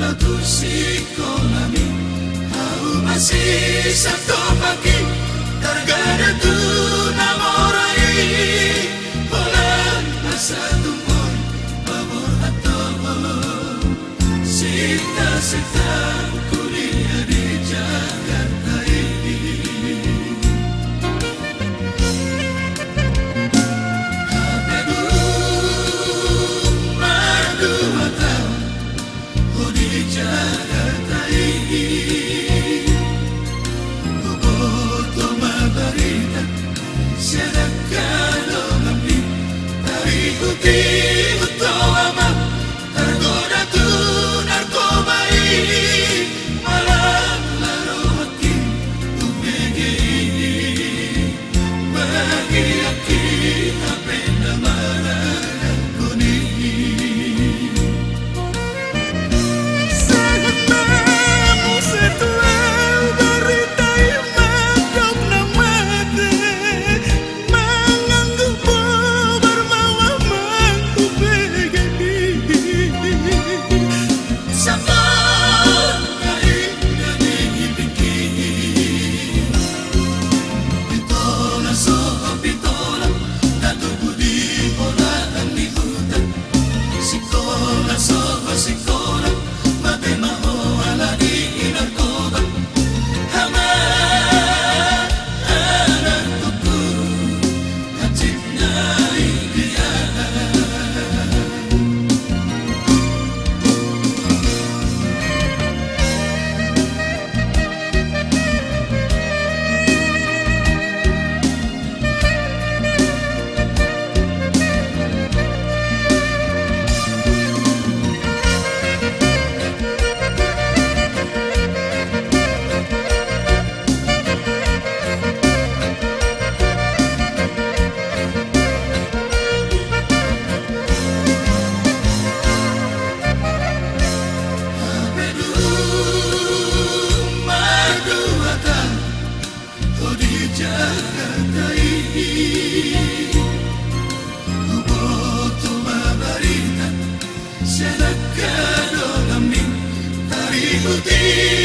Sikolami hau masih satu pagi tergada tu namorai bulan masa tumpul babor atau sita kuliah di Jakarta ini. Hapedu madu atau di Jakarta ini Boboto mabarita Sedangkan longamni Tari uti utama Tergoda tu narkoba ini Malam laro hati Umege ini Bagi aki Apenda marah kuni Jakarta ini Boboto mabarita Sedangkan orang ni Tari putih